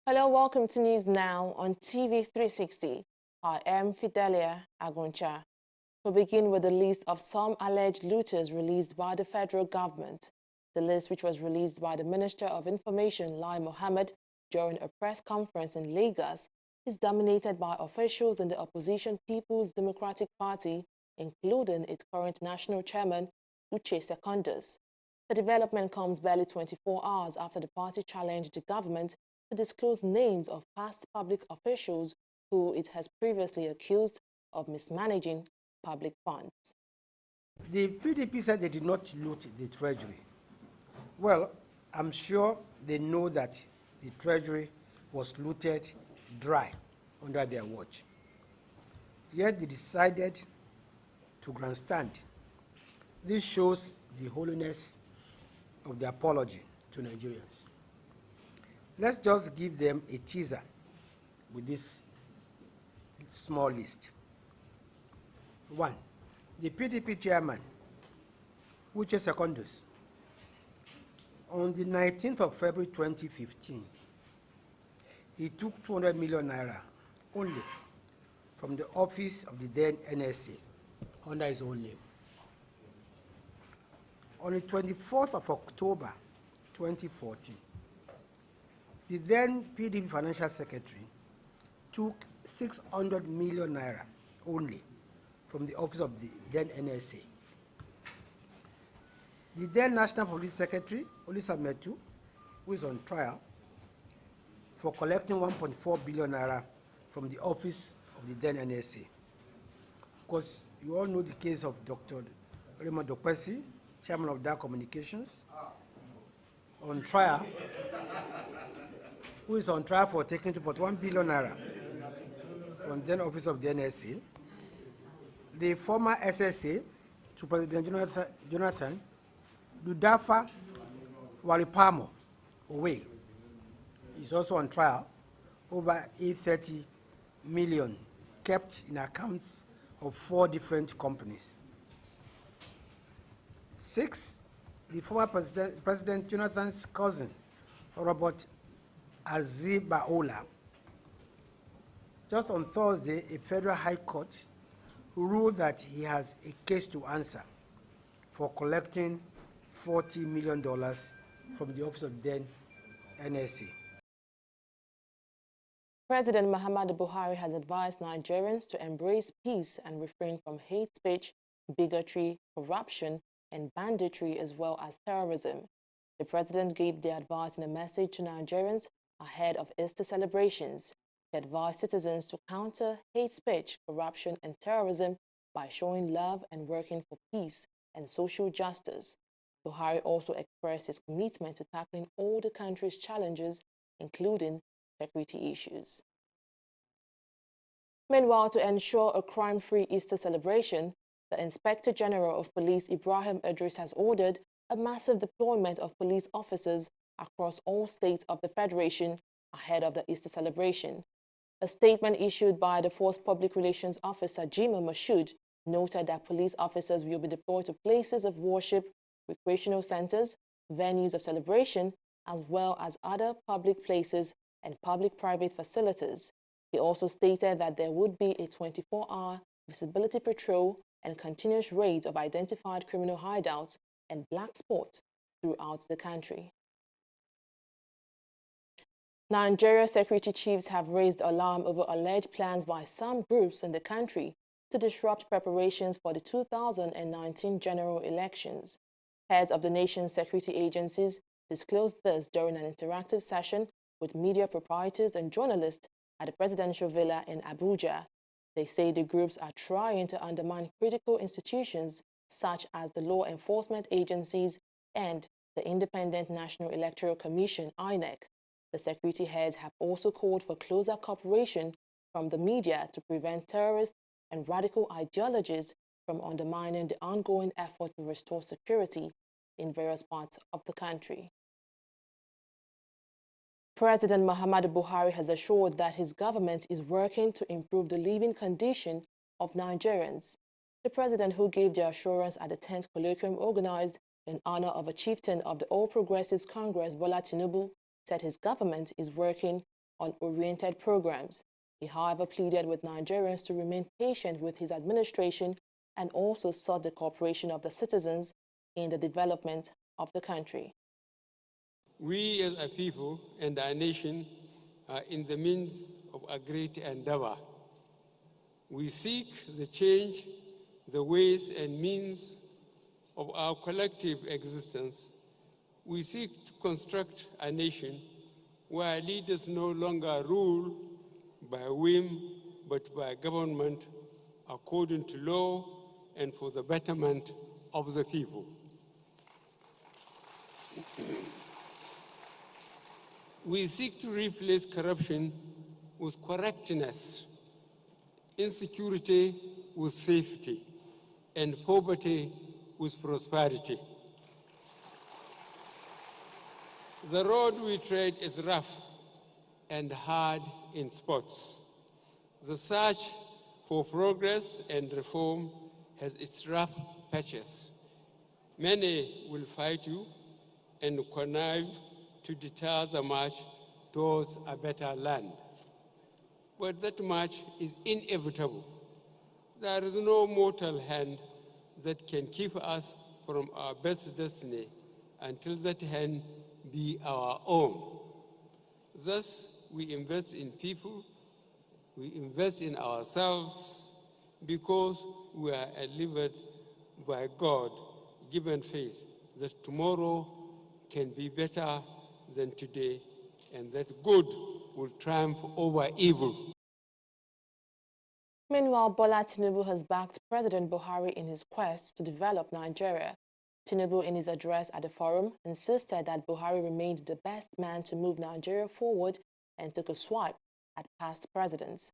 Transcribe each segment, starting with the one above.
Hello, welcome to News Now on TV360. I am Fidelia Aguncha. We begin with the list of some alleged looters released by the federal government. The list, which was released by the Minister of Information, Lai Mohammed, during a press conference in Lagos, is dominated by officials in the opposition People's Democratic Party, including its current national chairman, Uche Secondus. The development comes barely 24 hours after the party challenged the government to disclose names of past public officials who it has previously accused of mismanaging public funds. The PDP said they did not loot the treasury. Well, I'm sure they know that the treasury was looted dry under their watch. Yet they decided to grandstand. This shows the holiness of the apology to Nigerians. Let's just give them a teaser with this small list. 1. The PDP chairman, Uche Secondus, on the 19th of February 2015, he took 200 million naira only from the office of the then NSA under his own name. On the 24th of October 2014, the then PDP Financial Secretary took 600 million naira only from the office of the then NSA. The then National Police Secretary, Olisa Metu, who is on trial for collecting 1.4 billion naira from the office of the then NSA. Of course, you all know the case of Dr. Raymond Dokwesi, chairman of DAR Communications, on trial, who is on trial for taking 2.1 billion naira from then office of the NSA. The former SSA to President Jonathan, Ludafa Waripamo Owe, is also on trial over 830 million kept in accounts of 4 different companies. 6, the former President Jonathan's cousin, Robert Azibaola. Just on Thursday, a federal high court ruled that he has a case to answer for collecting $40 million from the office of then NSA. President Muhammadu Buhari has advised Nigerians to embrace peace and refrain from hate speech, bigotry, corruption, and banditry, as well as terrorism. The president gave the advice in a message to Nigerians ahead of Easter celebrations. He advised citizens to counter hate speech, corruption, and terrorism by showing love and working for peace and social justice. Buhari also expressed his commitment to tackling all the country's challenges, including security issues. Meanwhile, to ensure a crime-free Easter celebration, the Inspector General of Police, Ibrahim Idris, has ordered a massive deployment of police officers across all states of the Federation ahead of the Easter celebration. A statement issued by the Force Public Relations Officer, Jima Mashood, noted that police officers will be deployed to places of worship, recreational centers, venues of celebration, as well as other public places and public-private facilities. He also stated that there would be a 24-hour visibility patrol and continuous raids of identified criminal hideouts and black spots throughout the country. Nigeria security chiefs have raised alarm over alleged plans by some groups in the country to disrupt preparations for the 2019 general elections. Heads of the nation's security agencies disclosed this during an interactive session with media proprietors and journalists at the presidential villa in Abuja. They say the groups are trying to undermine critical institutions such as the law enforcement agencies and the Independent National Electoral Commission, INEC. The security heads have also called for closer cooperation from the media to prevent terrorist and radical ideologies from undermining the ongoing effort to restore security in various parts of the country. President Muhammadu Buhari has assured that his government is working to improve the living condition of Nigerians. The president, who gave the assurance at the 10th colloquium organized in honor of a chieftain of the All Progressives Congress, Bola Tinubu, said his government is working on oriented programs. He, however, pleaded with Nigerians to remain patient with his administration and also sought the cooperation of the citizens in the development of the country. We as a people and our nation are in the midst of a great endeavor. We seek the change, the ways and means of our collective existence. We seek to construct a nation where leaders no longer rule by whim, but by government according to law and for the betterment of the people. We seek to replace corruption with correctness, insecurity with safety, and poverty with prosperity. The road we tread is rough and hard in spots. The search for progress and reform has its rough patches. Many will fight you and connive to deter the march towards a better land. But that march is inevitable. There is no mortal hand that can keep us from our best destiny until that hand be our own. Thus, we invest in people, we invest in ourselves, because we are delivered by God-given faith that tomorrow can be better than today, and that good will triumph over evil. Meanwhile, Bola Tinubu has backed President Buhari in his quest to develop Nigeria. Tinubu, in his address at the forum, insisted that Buhari remained the best man to move Nigeria forward and took a swipe at past presidents.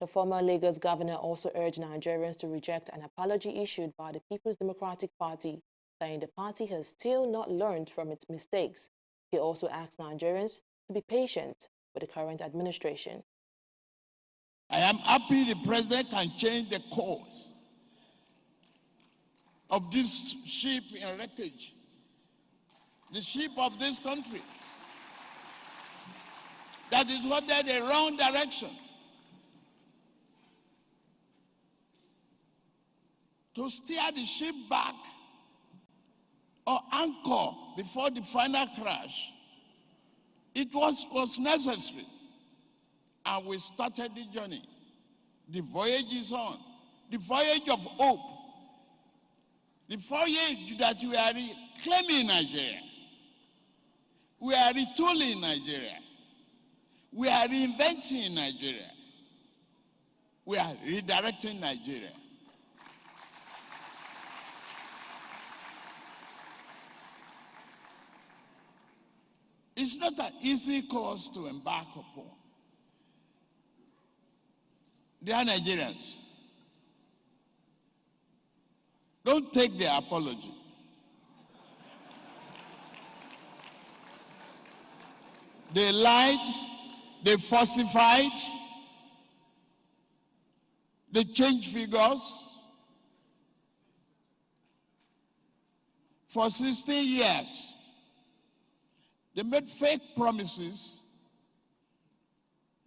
The former Lagos governor also urged Nigerians to reject an apology issued by the People's Democratic Party, saying the party has still not learned from its mistakes. He also asked Nigerians to be patient with the current administration. I am happy the president can change the course of this ship in wreckage, the ship of this country that is headed the wrong direction. To steer the ship back or anchor before the final crash, it was necessary. And we started the journey. The voyage is on. The voyage of hope. The voyage that we are reclaiming Nigeria. We are retooling Nigeria. We are reinventing Nigeria. We are redirecting Nigeria. It's not an easy course to embark upon. Dear Nigerians, don't take their apology. They lied, they falsified, they changed figures. For 16 years, they made fake promises,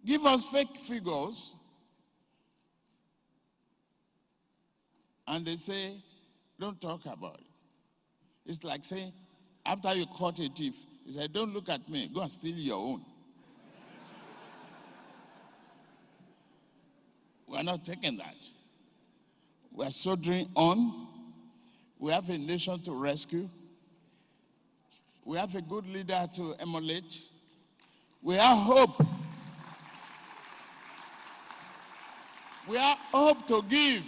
give us fake figures, and they say, don't talk about it. It's like saying, after you caught a thief, he said, don't look at me, go and steal your own. We're not taking that. We're soldiering on. We have a nation to rescue. We have a good leader to emulate. We have hope. We have hope to give.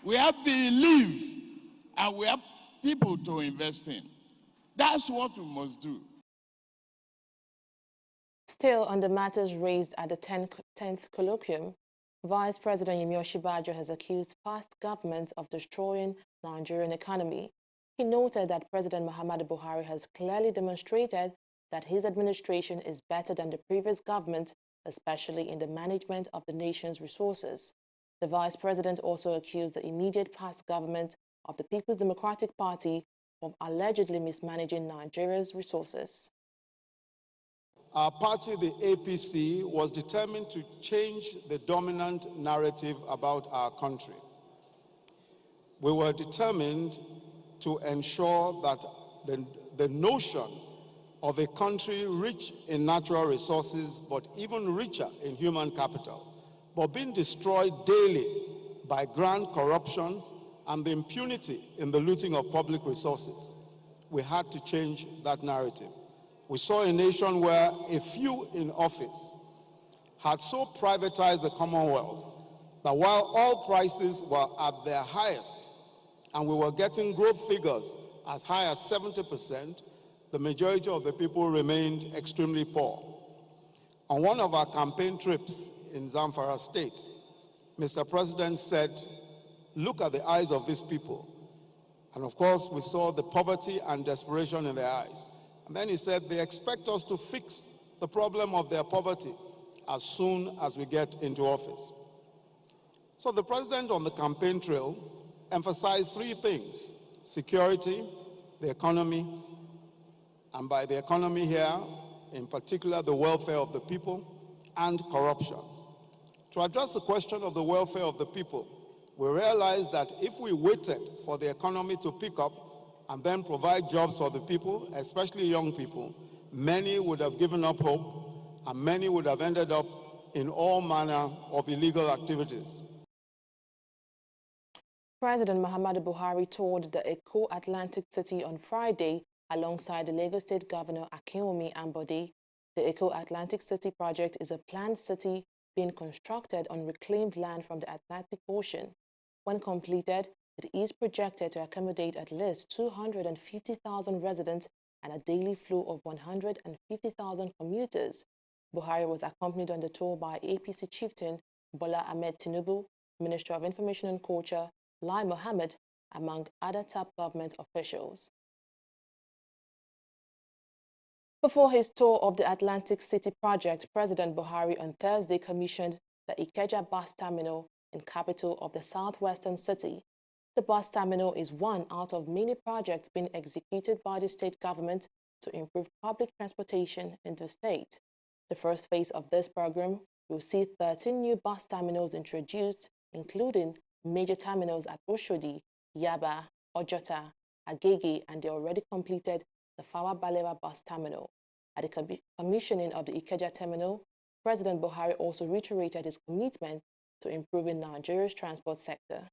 We have belief, and we have people to invest in. That's what we must do. Still, on the matters raised at the 10th colloquium, Vice President Yemi Osinbajo has accused past governments of destroying the Nigerian economy. He noted that President Muhammadu Buhari has clearly demonstrated that his administration is better than the previous government, especially in the management of the nation's resources. The vice president also accused the immediate past government of the People's Democratic Party of allegedly mismanaging Nigeria's resources. our party, the APC, was determined to change the dominant narrative about our country. We were determined to ensure that the notion of a country rich in natural resources, but even richer in human capital, but being destroyed daily by grand corruption and the impunity in the looting of public resources. We had to change that narrative. We saw a nation where a few in office had so privatized the Commonwealth that while oil prices were at their highest and we were getting growth figures as high as 70%, the majority of the people remained extremely poor. On one of our campaign trips in Zamfara State, Mr. President said, "Look at the eyes of these people." And of course, we saw the poverty and desperation in their eyes. And then he said, they expect us to fix the problem of their poverty as soon as we get into office. So the president on the campaign trail emphasized three things: security, the economy, and by the economy here, in particular, the welfare of the people, and corruption. To address the question of the welfare of the people, we realized that if we waited for the economy to pick up and then provide jobs for the people, especially young people, many would have given up hope and many would have ended up in all manner of illegal activities. President Muhammadu Buhari toured the Eco-Atlantic city on Friday alongside the Lagos State Governor Akinwumi Ambode. The Eco-Atlantic City project is a planned city being constructed on reclaimed land from the Atlantic Ocean. When completed, it is projected to accommodate at least 250,000 residents and a daily flow of 150,000 commuters. Buhari was accompanied on the tour by APC chieftain Bola Ahmed Tinubu, Minister of Information and Culture Lai Mohammed, among other top government officials. Before his tour of the Atlantic City project, President Buhari on Thursday commissioned the Ikeja bus terminal in capital of the southwestern city. The bus terminal is one out of many projects being executed by the state government to improve public transportation in the state. The first phase of this program will see 13 new bus terminals introduced, including major terminals at Oshodi, Yaba, Ojota, Agege, and the already completed the Fawa Balewa bus terminal. At the commissioning of the Ikeja terminal, President Buhari also reiterated his commitment to improving Nigeria's transport sector.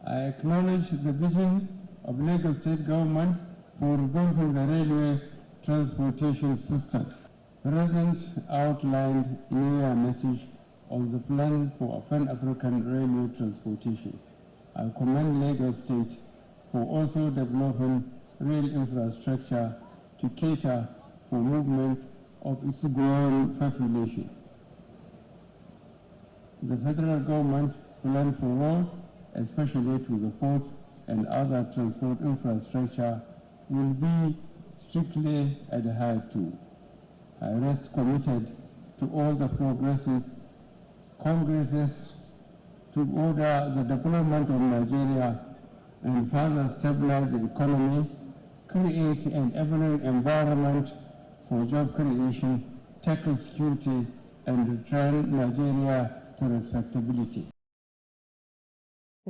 I acknowledge the vision of Lagos State Government for revamping the railway transportation system. The President outlined in a message on the plan for Pan-African railway transportation. I commend Lagos State for also developing rail infrastructure to cater for movement of its growing population. The federal government plans for roads, especially to the ports and other transport infrastructure, will be strictly adhered to. I rest committed to all the progressive congresses to order the development of Nigeria and further stabilize the economy, create an enabling environment for job creation, tackle security, and return Nigeria to respectability.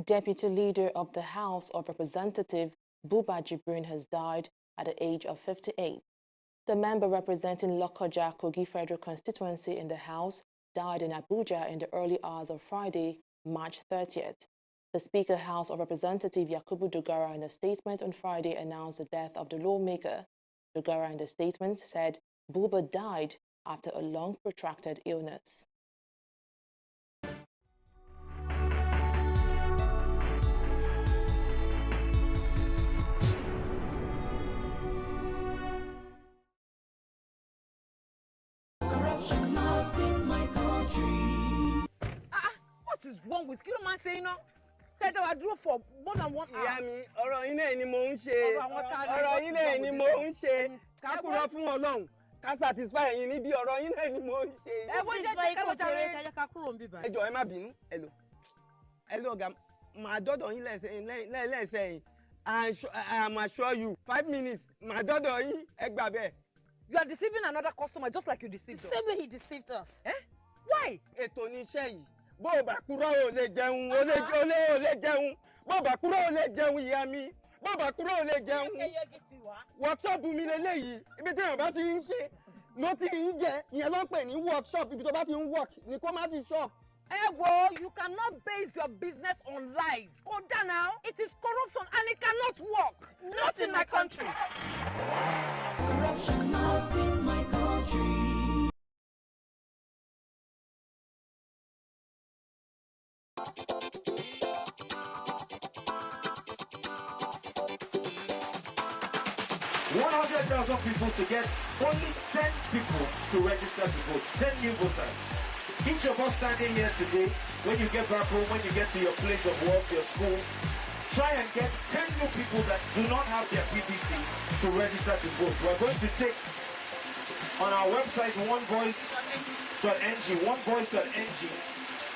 Deputy Leader of the House of Representatives, Buba Jibrin, has died at the age of 58. The member representing Lokoja, Kogi Federal Constituency in the House died in Abuja in the early hours of Friday, March 30th. The Speaker, House of Representatives Yakubu Dogara, in a statement on Friday, announced the death of the lawmaker. Dogara, in the statement, said Buba died after a long, protracted illness. Corruption not in my country. What is wrong with Kilo Man saying no? Said I drove for more than 1 hour. Ìyá mi, ọ̀rọ̀ yín náà ni mò ń ṣe. Ọ̀rọ̀ yín náà ni mò ń ṣe. Ká kúrò fún Ọlọ́run. Ká satisfy yín níbi ọ̀rọ̀ yín náà ni mò ń ṣe. Ẹ wọ́n jẹ́ ká lọ jàre. Ká kúrò ń bí báyìí. Ẹ jọ̀ọ́ ẹ má bínú. Hello ọ̀gá, màá dọ́dọ̀ yín lẹ́sẹ̀ yín. I am assure you 5 minutes màá dọ́dọ̀ yín ẹ gbà bẹ́ẹ̀. You are deceiving another customer just like you deceived us. The same way he deceived us. Eh? Why? Ètò ni iṣẹ́ yìí. Bó o bá kúrò ò lè jẹun, ò lè jẹun. Bó o bá kúrò ò lè jẹun ìyá mi. Bó o bá kúrò ò lè jẹun. Workshop mi leléyìí. Ibi tí èèyàn bá ti ń ṣe ló ti ń jẹ. Ìyẹn ló ń pè ní workshop. Ibi tó bá ti ń work ni kó má ti shop. Ego, you cannot base your business on lies. Go down now. It is corruption and it cannot work. Not in my country. Corruption not in my country. $100,000 people to get only 10 people to register to vote. 10 new voters. Each of us standing here today, when you get back home, when you get to your place of work, your school, try and get 10 new people that do not have their PPC to register to vote. We're going to take on our website, onevoice.ng,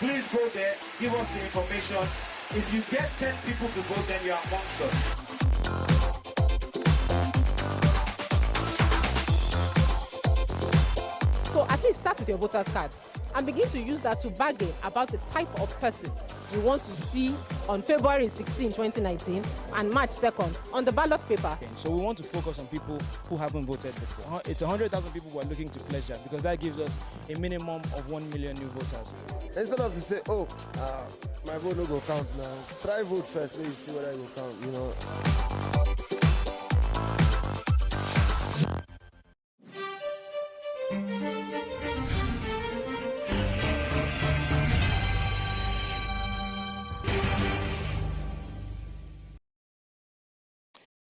please go there, give us the information. If you get 10 people to vote, then you're amongst us. So at least start with your voter's card and begin to use that to bargain about the type of person you want to see on February 16, 2019 and March 2nd on the ballot paper. So we want to focus on people who haven't voted before. It's 100,000 people who are looking to pledge that because that gives us a minimum of 1 million new voters. Instead of to say, my vote no go count now, try vote first, so you see whether it will count, you know.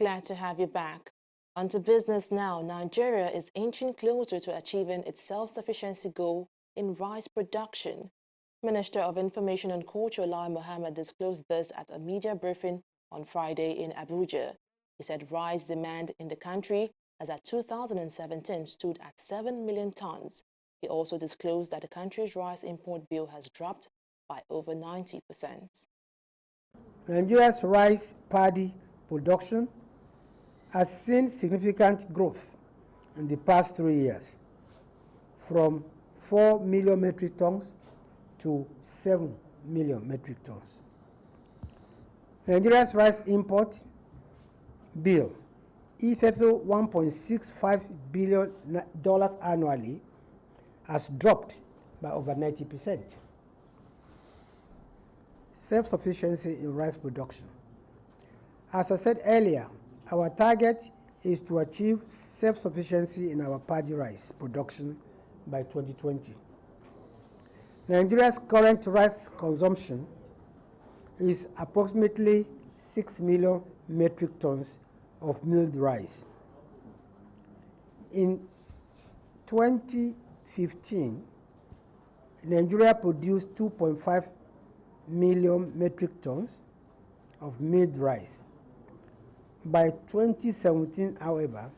Glad to have you back. On to business now. Nigeria is inching closer to achieving its self-sufficiency goal in rice production. Minister of Information and Culture Lai Mohammed disclosed this at a media briefing on Friday in Abuja. He said rice demand in the country as at 2017 stood at 7 million tons. He also disclosed that the country's rice import bill has dropped by over 90%. Nigeria's rice paddy production has seen significant growth in the past 3 years, from 4 million metric tons to 7 million metric tons. Nigeria's rice import bill is settled $1.65 billion annually, has dropped by over 90%. Self-sufficiency in rice production. As I said earlier, our target is to achieve self-sufficiency in our paddy rice production by 2020. Nigeria's current rice consumption is approximately 6 million metric tons of milled rice. In 2015, Nigeria produced 2.5 million metric tons of milled rice. By 2017, however,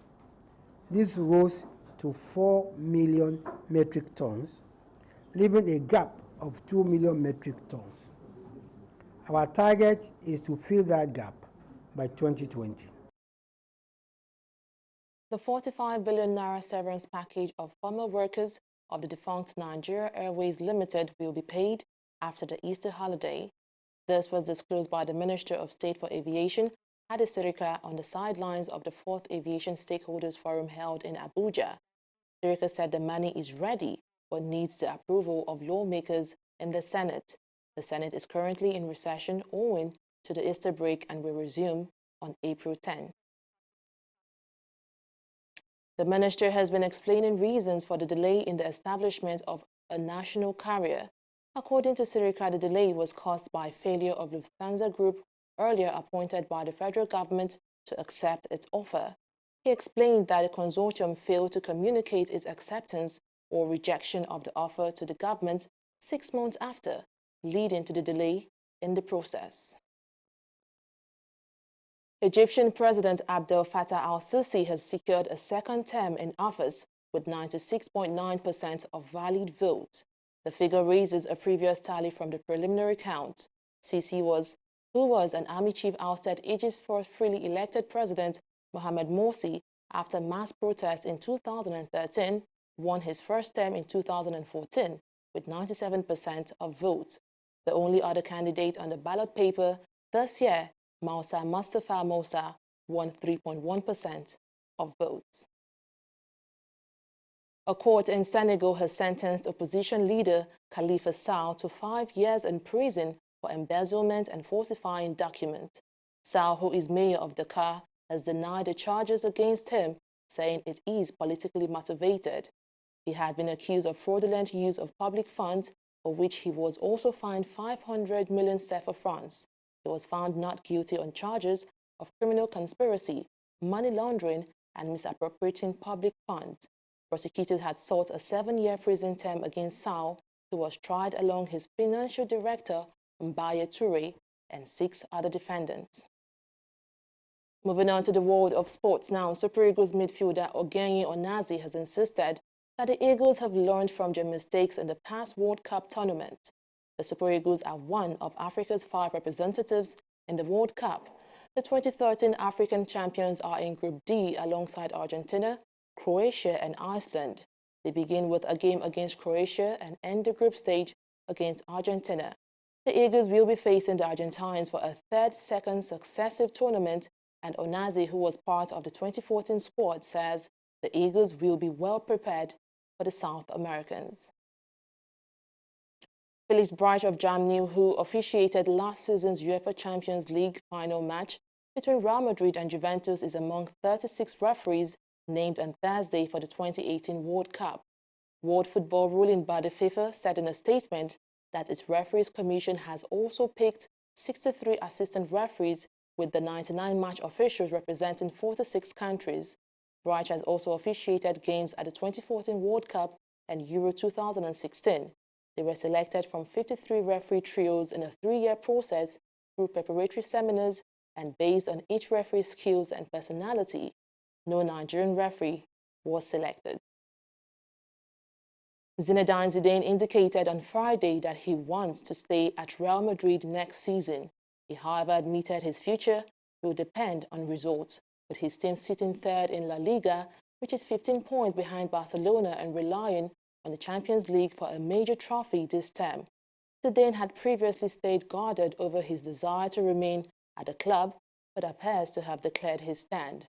this rose to 4 million metric tons, leaving a gap of 2 million metric tons. Our target is to fill that gap by 2020. The 45 billion naira severance package of former workers of the defunct Nigeria Airways Limited will be paid after the Easter holiday. This was disclosed by the Minister of State for Aviation, Hadi Sirika, on the sidelines of the 4th Aviation Stakeholders Forum held in Abuja. Sirika said the money is ready but needs the approval of lawmakers in the Senate. The Senate is currently in recession owing to the Easter break and will resume on April 10. The minister has been explaining reasons for the delay in the establishment of a national carrier. According to Sirika, the delay was caused by failure of Lufthansa Group, earlier appointed by the federal government, to accept its offer. He explained that the consortium failed to communicate its acceptance or rejection of the offer to the government 6 months after, leading to the delay in the process. Egyptian President Abdel Fattah al-Sisi has secured a second term in office with 96.9% of valid votes. The figure raises a previous tally from the preliminary count. Sisi, who was an army chief, ousted Egypt's first freely elected president, Mohamed Morsi, after mass protest in 2013, won his first term in 2014 with 97% of votes. The only other candidate on the ballot paper this year, Moussa Mustafa Moussa, won 3.1% of votes. A court in Senegal has sentenced opposition leader Khalifa Sall to 5 years in prison for embezzlement and falsifying documents. Sall, who is mayor of Dakar, has denied the charges against him, saying it is politically motivated. He had been accused of fraudulent use of public funds, for which he was also fined 500 million CFA francs. He was found not guilty on charges of criminal conspiracy, money laundering, and misappropriating public funds. Prosecutors had sought a 7-year prison term against Sall, who was tried along his financial director, Mbaye Touré, and 6 other defendants. Moving on to the world of sports now, Super Eagles midfielder Ogenyi Onazi has insisted that the Eagles have learned from their mistakes in the past World Cup tournament. The Super Eagles are one of Africa's 5 representatives in the World Cup. The 2013 African champions are in Group D alongside Argentina, Croatia, and Iceland. They begin with a game against Croatia and end the group stage against Argentina. The Eagles will be facing the Argentines for a second successive tournament, and Onazi, who was part of the 2014 squad, says the Eagles will be well prepared for the South Americans. Felix Bright of Germany, who officiated last season's UEFA Champions League final match between Real Madrid and Juventus, is among 36 referees named on Thursday for the 2018 World Cup. World Football ruling body FIFA said in a statement that its referees commission has also picked 63 assistant referees, with the 99 match officials representing 46 countries. Bright has also officiated games at the 2014 World Cup and Euro 2016. They were selected from 53 referee trios in a 3-year process through preparatory seminars and based on each referee's skills and personality. No Nigerian referee was selected. Zinedine Zidane indicated on Friday that he wants to stay at Real Madrid next season. He, however, admitted his future will depend on results, with his team sitting 3rd in La Liga, which is 15 points behind Barcelona, and relying on the Champions League for a major trophy this term. Zidane had previously stayed guarded over his desire to remain at the club, but appears to have declared his stand.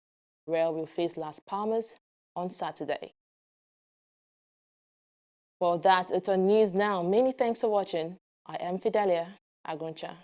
Real will face Las Palmas on Saturday. Well, that's it on News Now. Many thanks for watching. I am Fidelia Aguncha.